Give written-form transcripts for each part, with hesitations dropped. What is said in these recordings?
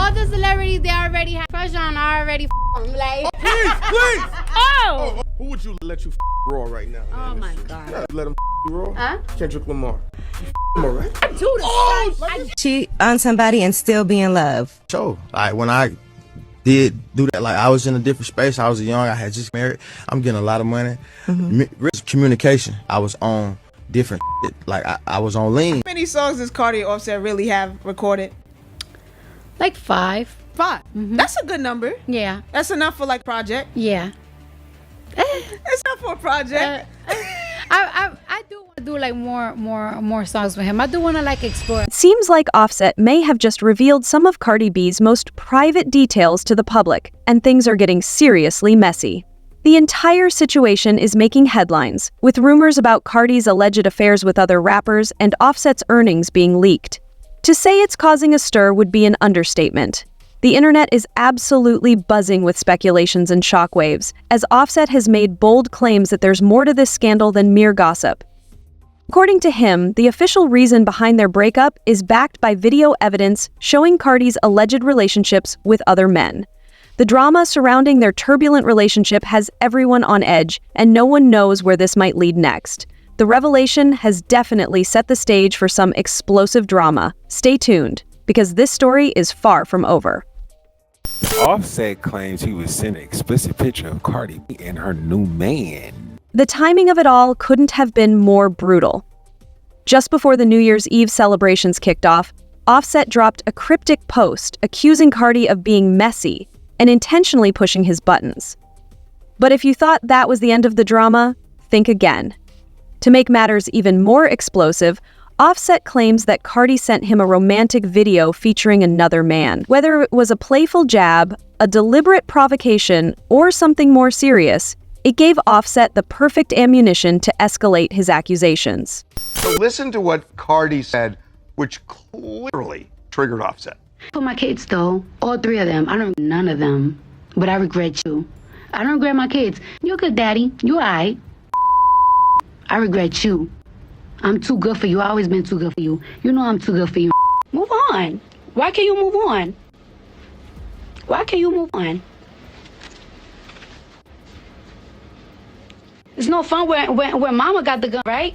all the celebrities they already have crush on already like. Please. Oh. Who would you let you raw right now? Oh man? my God. Yeah, let him raw. Huh? Kendrick Lamar. You right? Cheat on somebody and still be in love. So, when I did do that, I was in a different space. I was young. I had just married. I'm getting a lot of money. Communication. I was on different shit. I was on lean. How many songs does Cardi and Offset really have recorded? Like 5. 5. That's a good number. Yeah. That's enough for project. Yeah. It's not for a project. I do want to do like more songs with him. I do want to explore. It seems like Offset may have just revealed some of Cardi B's most private details to the public, and things are getting seriously messy. The entire situation is making headlines, with rumors about Cardi's alleged affairs with other rappers and Offset's earnings being leaked. To say it's causing a stir would be an understatement. The internet is absolutely buzzing with speculations and shockwaves, as Offset has made bold claims that there's more to this scandal than mere gossip. According to him, the official reason behind their breakup is backed by video evidence showing Cardi's alleged relationships with other men. The drama surrounding their turbulent relationship has everyone on edge, and no one knows where this might lead next. The revelation has definitely set the stage for some explosive drama. Stay tuned, because this story is far from over. Offset claims he was sent an explicit picture of Cardi B and her new man. The timing of it all couldn't have been more brutal. Just before the New Year's Eve celebrations kicked off, Offset dropped a cryptic post accusing Cardi of being messy and intentionally pushing his buttons. But if you thought that was the end of the drama, think again. To make matters even more explosive, Offset claims that Cardi sent him a romantic video featuring another man. Whether it was a playful jab, a deliberate provocation, or something more serious, it gave Offset the perfect ammunition to escalate his accusations. So listen to what Cardi said, which clearly triggered Offset. For my kids, though, all 3 of them, I don't none of them, but I regret you. I don't regret my kids. You're a good daddy. You alright. I regret you. I'm too good for you. I've always been too good for you. You know I'm too good for you. Move on. Why can't you move on? Why can't you move on? It's no fun when mama got the gun, right?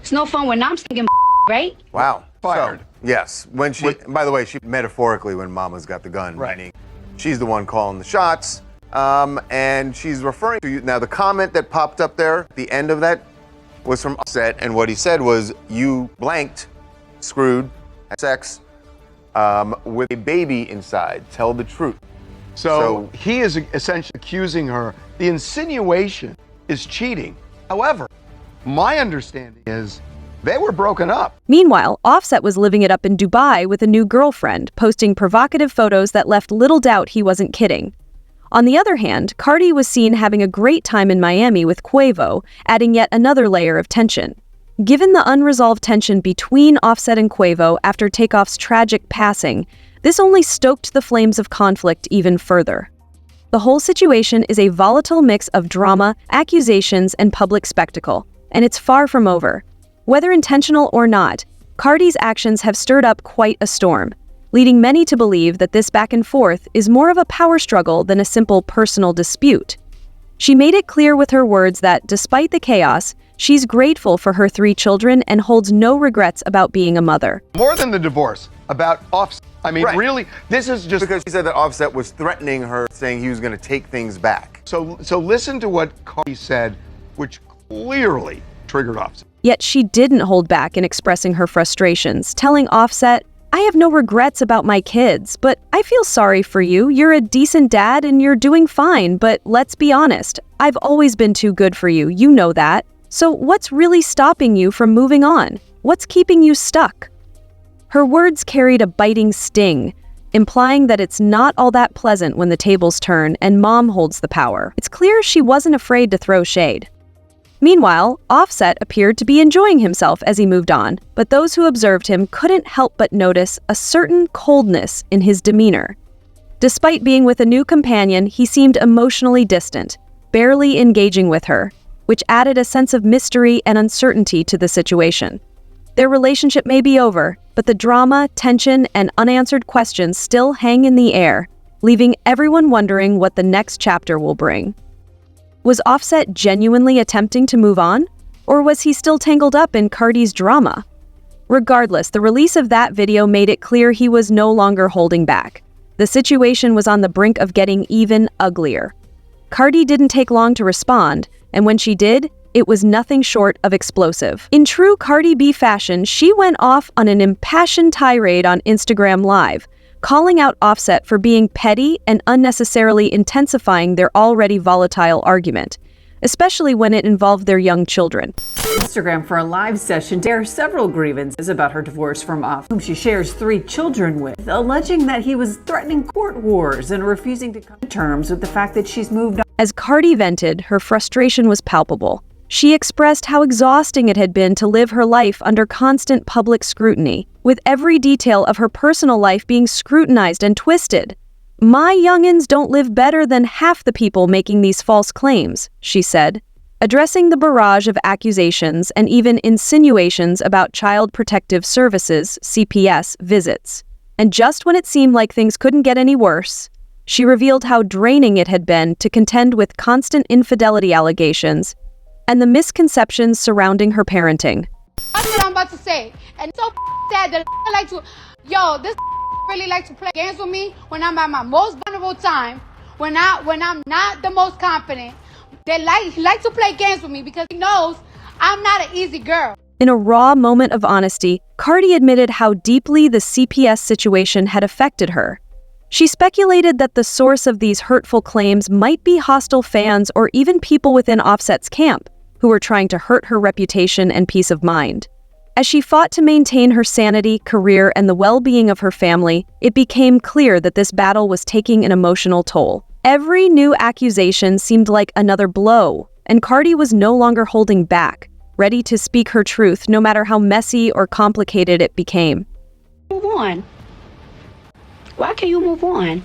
It's no fun when I'm singing, right? Wow. Fired. So, yes. When she, by the way, she metaphorically when mama's got the gun, Right. meaning she's the one calling the shots, and she's referring to you. Now, the comment that popped up there at the end of that was from Offset, and what he said was, you blanked, screwed, had sex with a baby inside. Tell the truth. So he is essentially accusing her. The insinuation is cheating. However, my understanding is they were broken up. Meanwhile, Offset was living it up in Dubai with a new girlfriend, posting provocative photos that left little doubt he wasn't kidding. On the other hand, Cardi was seen having a great time in Miami with Quavo, adding yet another layer of tension. Given the unresolved tension between Offset and Quavo after Takeoff's tragic passing, this only stoked the flames of conflict even further. The whole situation is a volatile mix of drama, accusations, and public spectacle, and it's far from over. Whether intentional or not, Cardi's actions have stirred up quite a storm, leading many to believe that this back and forth is more of a power struggle than a simple personal dispute. She made it clear with her words that, despite the chaos, she's grateful for her 3 children and holds no regrets about being a mother. More than the divorce, about Offset. I mean, Right. really, this is just... Because she said that Offset was threatening her, saying he was going to take things back. So listen to what Cardi said, which clearly triggered Offset. Yet she didn't hold back in expressing her frustrations, telling Offset, "I have no regrets about my kids, but I feel sorry for you. You're a decent dad and you're doing fine, but let's be honest, I've always been too good for you, you know that. So what's really stopping you from moving on? What's keeping you stuck?" Her words carried a biting sting, implying that it's not all that pleasant when the tables turn and mom holds the power. It's clear she wasn't afraid to throw shade. Meanwhile, Offset appeared to be enjoying himself as he moved on, but those who observed him couldn't help but notice a certain coldness in his demeanor. Despite being with a new companion, he seemed emotionally distant, barely engaging with her, which added a sense of mystery and uncertainty to the situation. Their relationship may be over, but the drama, tension, and unanswered questions still hang in the air, leaving everyone wondering what the next chapter will bring. Was Offset genuinely attempting to move on? Or was he still tangled up in Cardi's drama? Regardless, the release of that video made it clear he was no longer holding back. The situation was on the brink of getting even uglier. Cardi didn't take long to respond, and when she did, it was nothing short of explosive. In true Cardi B fashion, she went off on an impassioned tirade on Instagram Live, calling out Offset for being petty and unnecessarily intensifying their already volatile argument, especially when it involved their young children. Instagram for a live session to air several grievances about her divorce from Offset, whom she shares 3 children with, alleging that he was threatening court wars and refusing to come to terms with the fact that she's moved on. As Cardi vented, her frustration was palpable. She expressed how exhausting it had been to live her life under constant public scrutiny, with every detail of her personal life being scrutinized and twisted. "My youngins don't live better than half the people making these false claims," she said, addressing the barrage of accusations and even insinuations about Child Protective Services (CPS) visits. And just when it seemed like things couldn't get any worse, she revealed how draining it had been to contend with constant infidelity allegations and the misconceptions surrounding her parenting. That's what I'm about to say. And it's so sad that I like to, this really like to play games with me when I'm at my most vulnerable time, when I'm not the most confident. He likes to play games with me because he knows I'm not an easy girl. In a raw moment of honesty, Cardi admitted how deeply the CPS situation had affected her. She speculated that the source of these hurtful claims might be hostile fans or even people within Offset's camp, who were trying to hurt her reputation and peace of mind. As she fought to maintain her sanity, career, and the well-being of her family, it became clear that this battle was taking an emotional toll. Every new accusation seemed like another blow, and Cardi was no longer holding back, ready to speak her truth no matter how messy or complicated it became. Move on. Why can't you move on?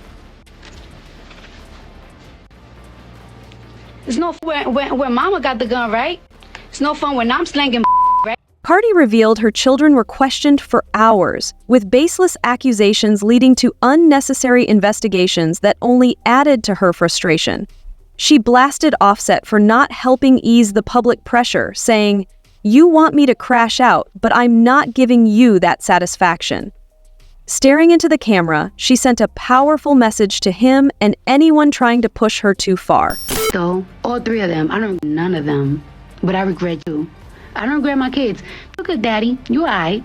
It's no fun when mama got the gun, right? It's no fun when I'm slinging, right? Cardi revealed her children were questioned for hours, with baseless accusations leading to unnecessary investigations that only added to her frustration. She blasted Offset for not helping ease the public pressure, saying, "You want me to crash out, but I'm not giving you that satisfaction." Staring into the camera, she sent a powerful message to him and anyone trying to push her too far. So, all 3 of them, I don't regret none of them, but I regret you. I don't regret my kids. You're good, Daddy. You're alright.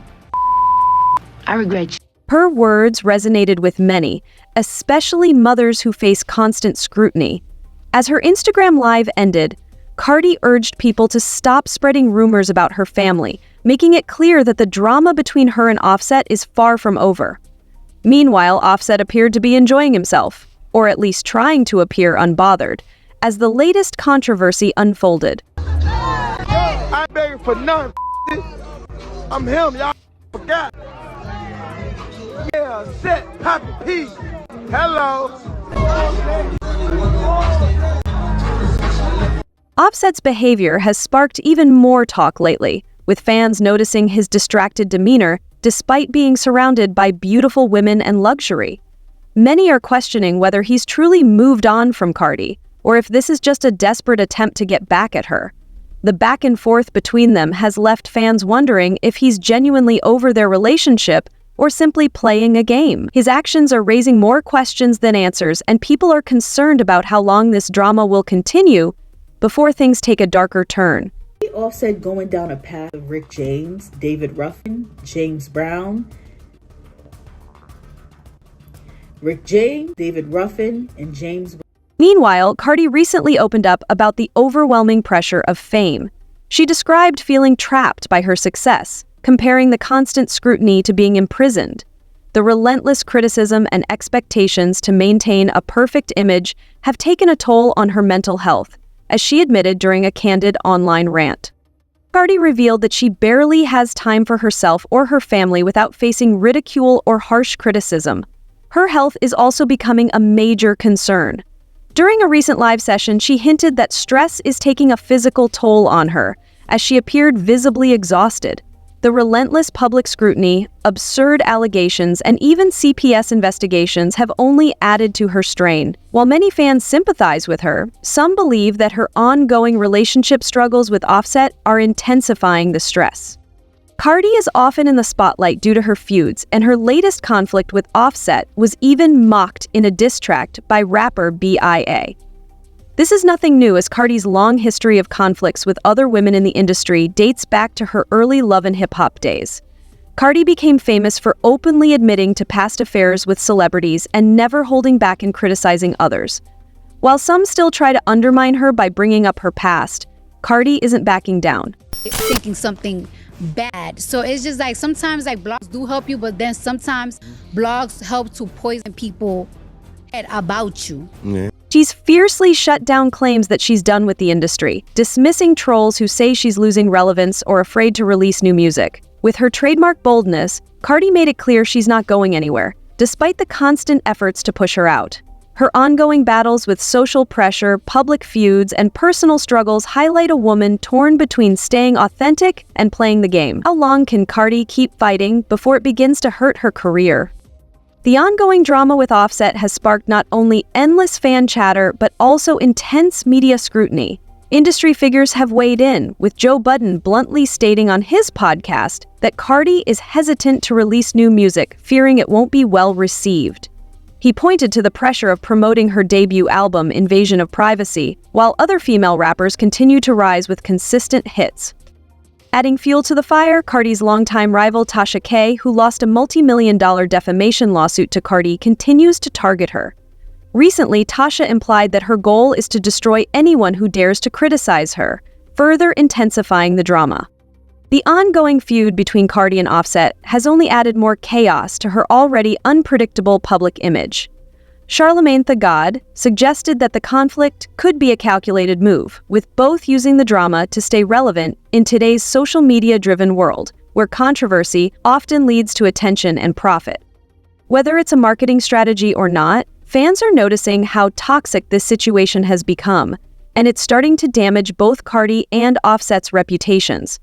I regret you. Her words resonated with many, especially mothers who face constant scrutiny. As her Instagram Live ended, Cardi urged people to stop spreading rumors about her family, making it clear that the drama between her and Offset is far from over. Meanwhile, Offset appeared to be enjoying himself, or at least trying to appear unbothered, as the latest controversy unfolded. I ain't begging for none. I'm him, y'all forgot. Yeah, set, happy, peace. Hello. Offset's behavior has sparked even more talk lately, with fans noticing his distracted demeanor despite being surrounded by beautiful women and luxury. Many are questioning whether he's truly moved on from Cardi, or if this is just a desperate attempt to get back at her. The back and forth between them has left fans wondering if he's genuinely over their relationship or simply playing a game. His actions are raising more questions than answers, and people are concerned about how long this drama will continue before things take a darker turn. Offset going down a path of Rick James, David Ruffin, James Brown. Rick James, David Ruffin, and James Brown. Meanwhile, Cardi recently opened up about the overwhelming pressure of fame. She described feeling trapped by her success, comparing the constant scrutiny to being imprisoned. The relentless criticism and expectations to maintain a perfect image have taken a toll on her mental health, as she admitted during a candid online rant. Cardi revealed that she barely has time for herself or her family without facing ridicule or harsh criticism. Her health is also becoming a major concern. During a recent live session, she hinted that stress is taking a physical toll on her, as she appeared visibly exhausted. The relentless public scrutiny, absurd allegations, and even CPS investigations have only added to her strain. While many fans sympathize with her, some believe that her ongoing relationship struggles with Offset are intensifying the stress. Cardi is often in the spotlight due to her feuds, and her latest conflict with Offset was even mocked in a diss track by rapper B.I.A. This is nothing new, as Cardi's long history of conflicts with other women in the industry dates back to her early love and hip-hop days. Cardi became famous for openly admitting to past affairs with celebrities and never holding back in criticizing others. While some still try to undermine her by bringing up her past, Cardi isn't backing down. Thinking something bad. So it's just like sometimes like blogs do help you, but then sometimes blogs help to poison people about you. Yeah. She's fiercely shut down claims that she's done with the industry, dismissing trolls who say she's losing relevance or afraid to release new music. With her trademark boldness, Cardi made it clear she's not going anywhere, despite the constant efforts to push her out. Her ongoing battles with social pressure, public feuds, and personal struggles highlight a woman torn between staying authentic and playing the game. How long can Cardi keep fighting before it begins to hurt her career? The ongoing drama with Offset has sparked not only endless fan chatter, but also intense media scrutiny. Industry figures have weighed in, with Joe Budden bluntly stating on his podcast that Cardi is hesitant to release new music, fearing it won't be well received. He pointed to the pressure of promoting her debut album, Invasion of Privacy, while other female rappers continue to rise with consistent hits. Adding fuel to the fire, Cardi's longtime rival Tasha K, who lost a multi-million-dollar defamation lawsuit to Cardi, continues to target her. Recently, Tasha implied that her goal is to destroy anyone who dares to criticize her, further intensifying the drama. The ongoing feud between Cardi and Offset has only added more chaos to her already unpredictable public image. Charlemagne the God suggested that the conflict could be a calculated move, with both using the drama to stay relevant in today's social media-driven world, where controversy often leads to attention and profit. Whether it's a marketing strategy or not, fans are noticing how toxic this situation has become, and it's starting to damage both Cardi and Offset's reputations.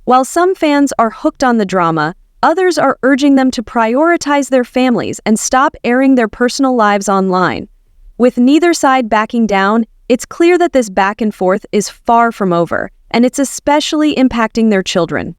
While some fans are hooked on the drama, others are urging them to prioritize their families and stop airing their personal lives online. With neither side backing down, it's clear that this back and forth is far from over, and it's especially impacting their children.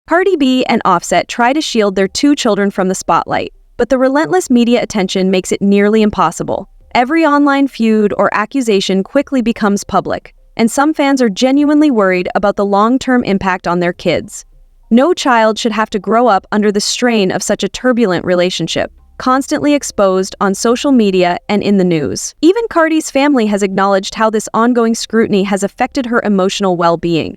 Cardi B and Offset try to shield their two children from the spotlight, but the relentless media attention makes it nearly impossible. Every online feud or accusation quickly becomes public, and some fans are genuinely worried about the long-term impact on their kids. No child should have to grow up under the strain of such a turbulent relationship, constantly exposed on social media and in the news. Even Cardi's family has acknowledged how this ongoing scrutiny has affected her emotional well-being.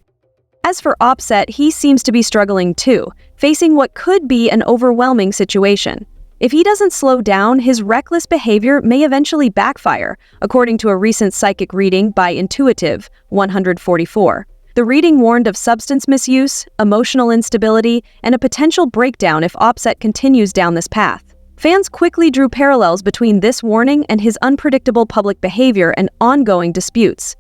As for Offset, he seems to be struggling too, facing what could be an overwhelming situation. If he doesn't slow down, his reckless behavior may eventually backfire, according to a recent psychic reading by Intuitive 144. The reading warned of substance misuse, emotional instability, and a potential breakdown if Offset continues down this path. Fans quickly drew parallels between this warning and his unpredictable public behavior and ongoing disputes.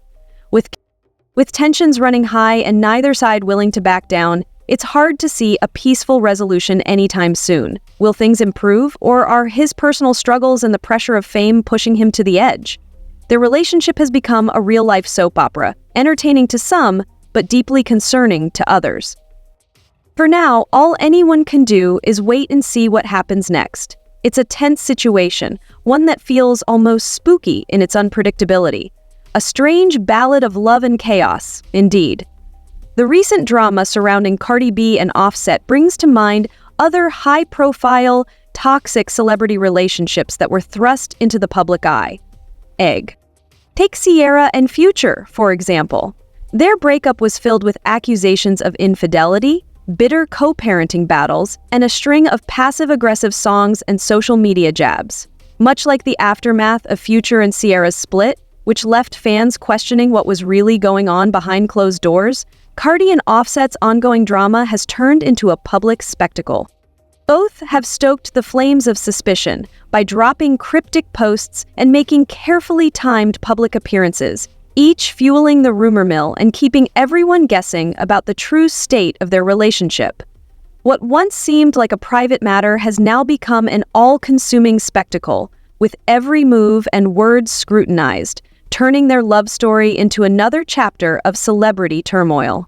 With tensions running high and neither side willing to back down, it's hard to see a peaceful resolution anytime soon. Will things improve, or are his personal struggles and the pressure of fame pushing him to the edge? Their relationship has become a real-life soap opera, entertaining to some, but deeply concerning to others. For now, all anyone can do is wait and see what happens next. It's a tense situation, one that feels almost spooky in its unpredictability. A strange ballad of love and chaos, indeed. The recent drama surrounding Cardi B and Offset brings to mind other high-profile, toxic celebrity relationships that were thrust into the public eye. Take Ciara and Future, for example. Their breakup was filled with accusations of infidelity, bitter co-parenting battles, and a string of passive-aggressive songs and social media jabs. Much like the aftermath of Future and Ciara's split, which left fans questioning what was really going on behind closed doors, Cardi and Offset's ongoing drama has turned into a public spectacle. Both have stoked the flames of suspicion by dropping cryptic posts and making carefully timed public appearances, each fueling the rumor mill and keeping everyone guessing about the true state of their relationship. What once seemed like a private matter has now become an all-consuming spectacle, with every move and word scrutinized, turning their love story into another chapter of celebrity turmoil.